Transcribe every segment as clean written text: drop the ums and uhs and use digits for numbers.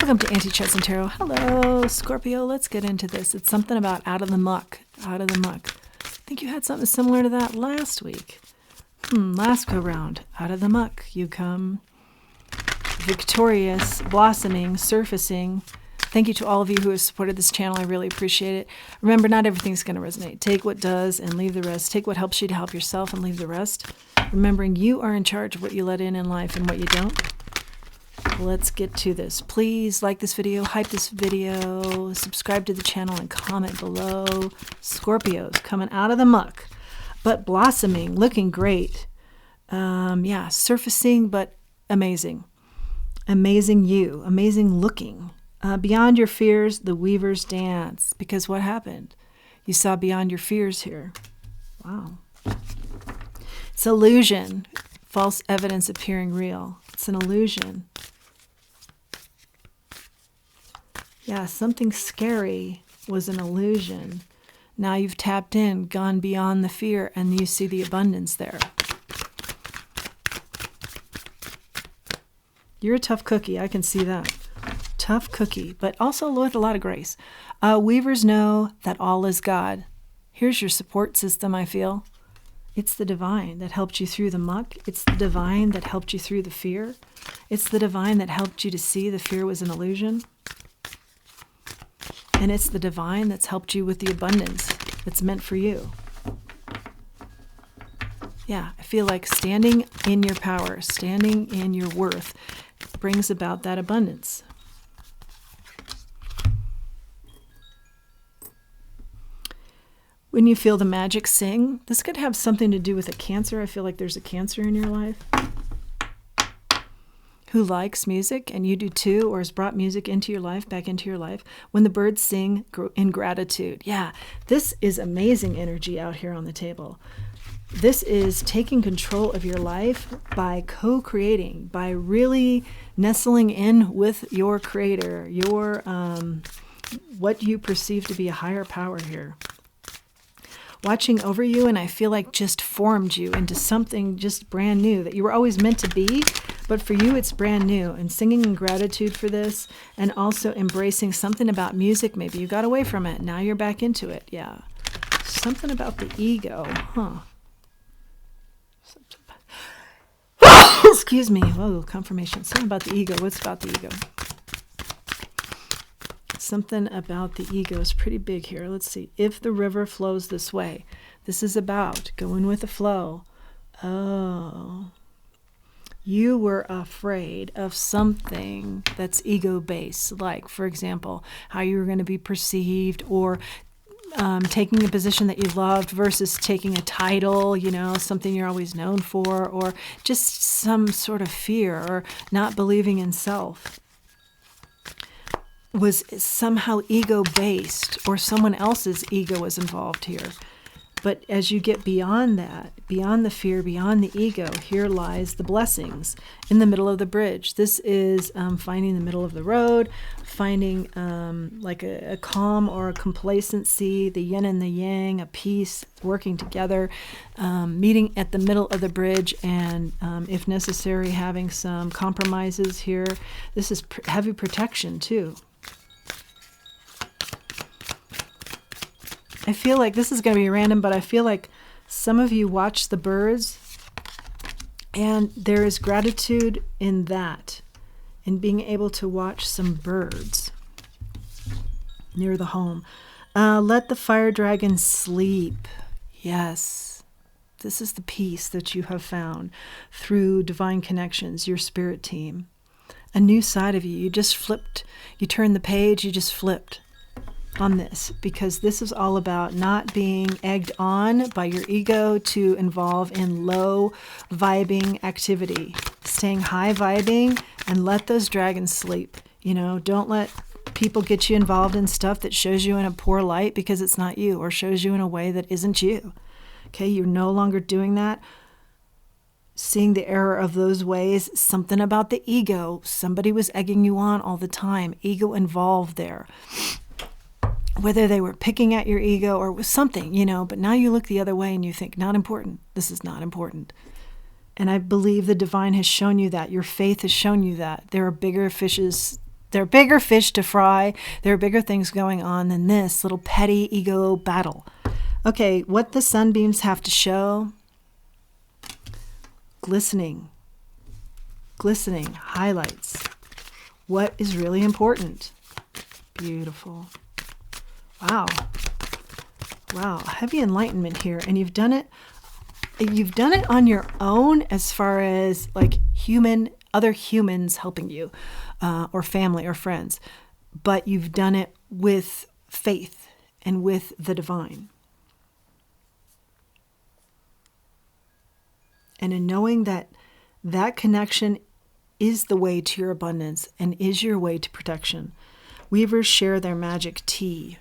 Welcome to Anti-Chess and Tarot. Hello, Scorpio. Let's get into this. It's something about out of the muck. Out of the muck. I think you had something similar to that last week. Last go round. Out of the muck you come. Victorious, blossoming, surfacing. Thank you to all of you who have supported this channel. I really appreciate it. Remember, not everything's going to resonate. Take what does and leave the rest. Take what helps you to help yourself and leave the rest. Remembering you are in charge of what you let in life and what you don't. Let's get to this. Please like this video, hype this video, subscribe to the channel, and comment below. Scorpios coming out of the muck, but blossoming, looking great. Yeah, surfacing, but amazing. Amazing you, amazing looking. Beyond your fears, the weavers dance. Because what happened? You saw beyond your fears here. Wow. It's illusion. False evidence appearing real. It's an illusion. Yeah, something scary was an illusion. Now you've tapped in, gone beyond the fear, and you see the abundance there. You're a tough cookie. I can see that. Tough cookie, but also with a lot of grace. Weavers know that all is God. Here's your support system, I feel. It's the divine that helped you through the muck. It's the divine that helped you through the fear. It's the divine that helped you to see the fear was an illusion. And it's the divine that's helped you with the abundance that's meant for you. Yeah, I feel like standing in your power, standing in your worth brings about that abundance. When you feel the magic sing, this could have something to do with a Cancer. I feel like there's a Cancer in your life who likes music, and you do too, or has brought music into your life, back into your life. When the birds sing in gratitude. Yeah, this is amazing energy out here on the table. This is taking control of your life by co-creating, by really nestling in with your creator, your what you perceive to be a higher power here. Watching over you, and I feel like just formed you into something just brand new that you were always meant to be, but for you it's brand new. And singing in gratitude for this, and also embracing something about music. Maybe you got away from it, now you're back into it. Yeah, something about the ego, huh? Excuse me. Whoa, confirmation. Something about the ego. What's about the ego? Something about the ego is pretty big here. Let's see. If the river flows this way. This is about going with the flow. Oh. You were afraid of something that's ego-based. Like, for example, how you were going to be perceived, or taking a position that you loved versus taking a title, you know, something you're always known for, or just some sort of fear, or not believing in self. Was somehow ego-based, or someone else's ego was involved here. But as you get beyond that, beyond the fear, beyond the ego, here lies the blessings in the middle of the bridge. This is finding the middle of the road, finding like a calm or a complacency, the yin and the yang, a peace, working together, meeting at the middle of the bridge, and if necessary, having some compromises here. This is heavy protection too. I feel like this is going to be random, but I feel like some of you watch the birds, and there is gratitude in that, in being able to watch some birds near the home. Let the fire dragon sleep. Yes, this is the peace that you have found through divine connections, your spirit team. A new side of you. You just flipped. You turned the page, you just flipped on this, because this is all about not being egged on by your ego to involve in low vibing activity, staying high vibing, and let those dragons sleep. You know, don't let people get you involved in stuff that shows you in a poor light because it's not you, or shows you in a way that isn't you. Okay, you're no longer doing that. Seeing the error of those ways, something about the ego. Somebody was egging you on all the time. Ego involved there. Whether they were picking at your ego or was something, you know, but now you look the other way and you think, not important. This is not important. And I believe the divine has shown you that. Your faith has shown you that. There are bigger fishes There are bigger fish to fry. There are bigger things going on than this little petty ego battle. Okay, what the sunbeams have to show. Glistening highlights what is really important. Beautiful. Wow, heavy enlightenment here. And you've done it on your own, as far as like other humans helping you, or family or friends, but you've done it with faith and with the divine. And in knowing that that connection is the way to your abundance and is your way to protection. Weavers share their magic tea.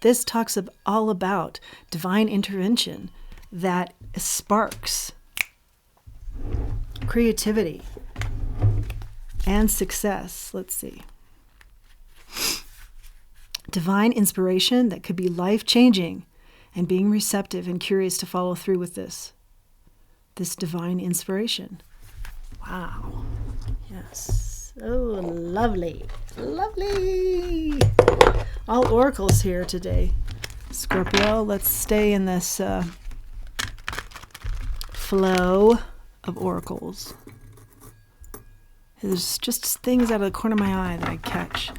This talks all about divine intervention that sparks creativity and success. Let's see. Divine inspiration that could be life-changing, and being receptive and curious to follow through with this divine inspiration. Wow. Yes. Oh, lovely. Lovely. All oracles here today. Scorpio, let's stay in this flow of oracles. There's just things out of the corner of my eye that I catch.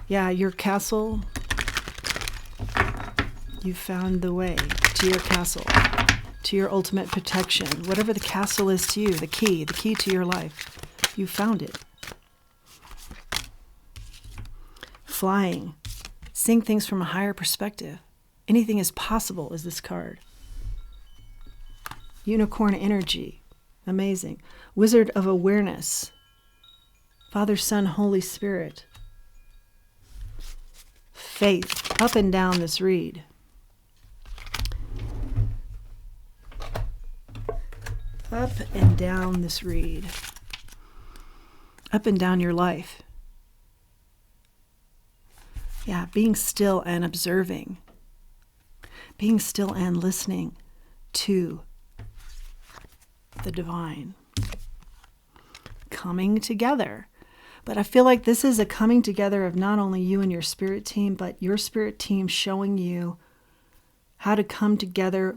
Yeah, your castle. You found the way to your castle, to your ultimate protection. Whatever the castle is to you, the key to your life. You found it. Flying. Seeing things from a higher perspective. Anything is possible is this card. Unicorn energy. Amazing. Wizard of awareness. Father, Son, Holy Spirit. Faith. Up and down this reed. Up and down this reed. Up and down your life. Yeah, being still and observing. Being still and listening to the divine. Coming together. But I feel like this is a coming together of not only you and your spirit team, but your spirit team showing you how to come together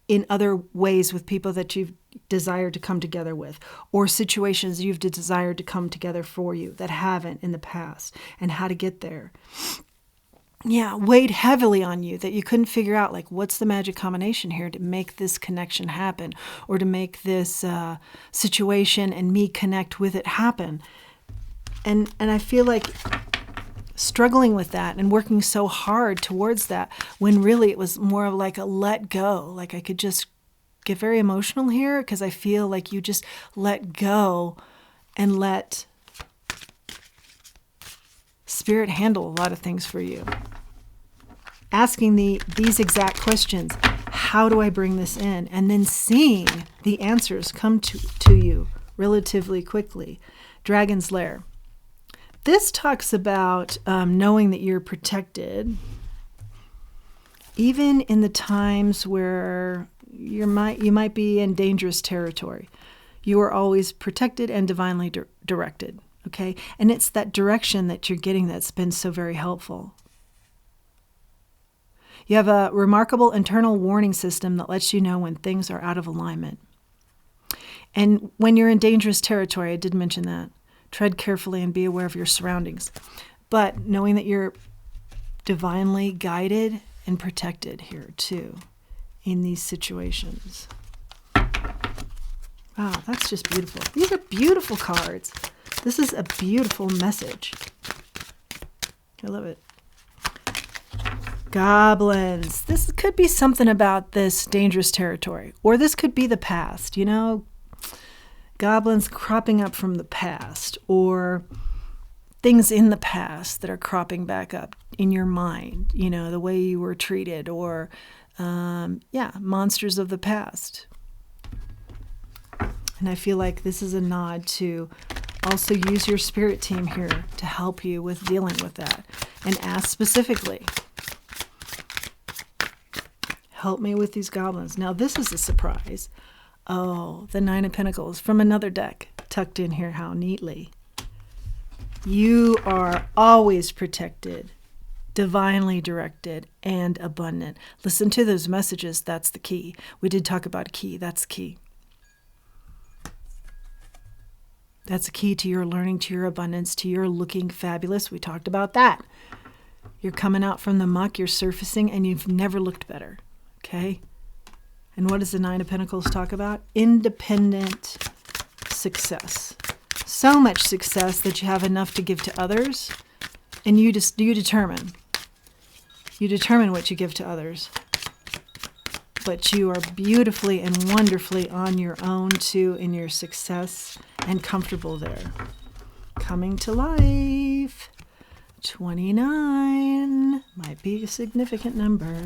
in other ways with people that you've desired to come together with, or situations you've desired to come together for you that haven't in the past, and how to get there. Yeah, weighed heavily on you that you couldn't figure out, like, what's the magic combination here to make this connection happen, or to make this situation and me connect with it happen. And I feel like struggling with that and working so hard towards that, when really it was more of like a let go. Like, I could just get very emotional here because I feel like you just let go and let Spirit handle a lot of things for you. Asking these exact questions. How do I bring this in? And then seeing the answers come to you relatively quickly. Dragon's Lair. This talks about knowing that you're protected, even in the times where you might be in dangerous territory. You are always protected and divinely directed, okay? And it's that direction that you're getting that's been so very helpful. You have a remarkable internal warning system that lets you know when things are out of alignment. And when you're in dangerous territory, I did mention that. Tread carefully and be aware of your surroundings. But knowing that you're divinely guided and protected here too in these situations. Wow, that's just beautiful. These are beautiful cards. This is a beautiful message. I love it. Goblins. This could be something about this dangerous territory. Or this could be the past, you know? Goblins cropping up from the past, or things in the past that are cropping back up in your mind, you know, the way you were treated, or, monsters of the past. And I feel like this is a nod to also use your spirit team here to help you with dealing with that. And ask specifically, help me with these goblins. Now, this is a surprise. Oh, the Nine of Pentacles from another deck tucked in here. How neatly. You are always protected, divinely directed, and abundant. Listen to those messages. That's the key. We did talk about key. That's key. That's the key to your learning, to your abundance, to your looking fabulous. We talked about that. You're coming out from the muck, you're surfacing, and you've never looked better. Okay? And what does the Nine of Pentacles talk about? Independent success. So much success that you have enough to give to others, and you determine. You determine what you give to others. But you are beautifully and wonderfully on your own too in your success and comfortable there. Coming to life. 29 might be a significant number.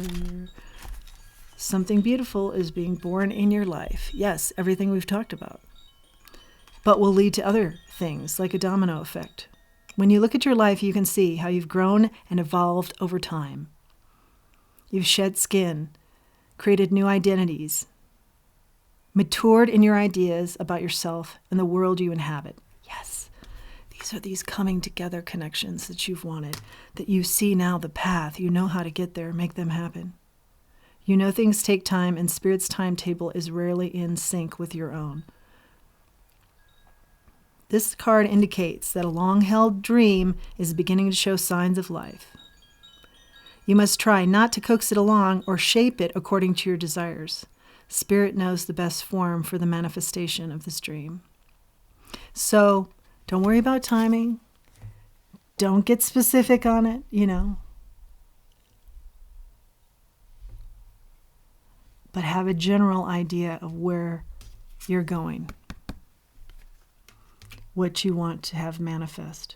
Something beautiful is being born in your life. Yes, everything we've talked about. But will lead to other things like a domino effect. When you look at your life, you can see how you've grown and evolved over time. You've shed skin, created new identities, matured in your ideas about yourself and the world you inhabit. Yes, these are these coming together connections that you've wanted, that you see now the path. You know how to get there, make them happen. You know things take time, and Spirit's timetable is rarely in sync with your own. This card indicates that a long-held dream is beginning to show signs of life. You must try not to coax it along or shape it according to your desires. Spirit knows the best form for the manifestation of this dream. So don't worry about timing. Don't get specific on it, But have a general idea of where you're going, what you want to have manifest.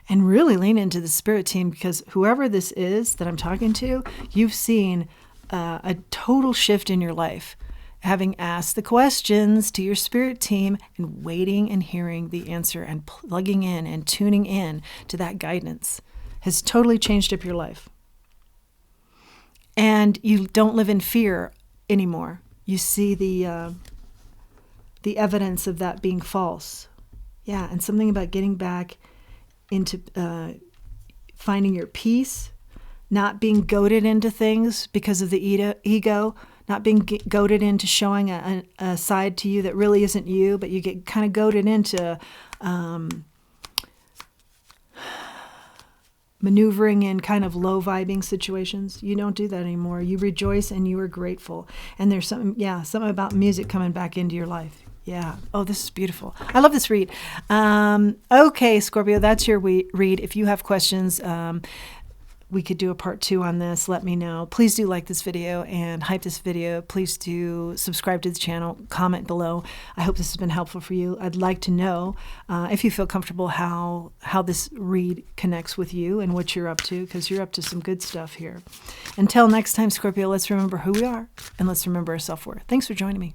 And really lean into the Spirit team, because whoever this is that I'm talking to, you've seen a total shift in your life. Having asked the questions to your Spirit team and waiting and hearing the answer and plugging in and tuning in to that guidance has totally changed up your life. And you don't live in fear anymore. You see the evidence of that being false. Yeah, and something about getting back into finding your peace, not being goaded into things because of the ego, not being goaded into showing a side to you that really isn't you, but you get kind of goaded into maneuvering in kind of low vibing situations. You don't do that anymore. You rejoice and you are grateful. And there's something about music coming back into your life. Yeah. Oh, this is beautiful. I love this read. Okay, Scorpio, that's your read. If you have questions, we could do a part 2 on this. Let me know. Please do like this video and hype this video. Please do subscribe to the channel. Comment below. I hope this has been helpful for you. I'd like to know if you feel comfortable how this read connects with you and what you're up to, because you're up to some good stuff here. Until next time, Scorpio, let's remember who we are and let's remember our self-worth. Thanks for joining me.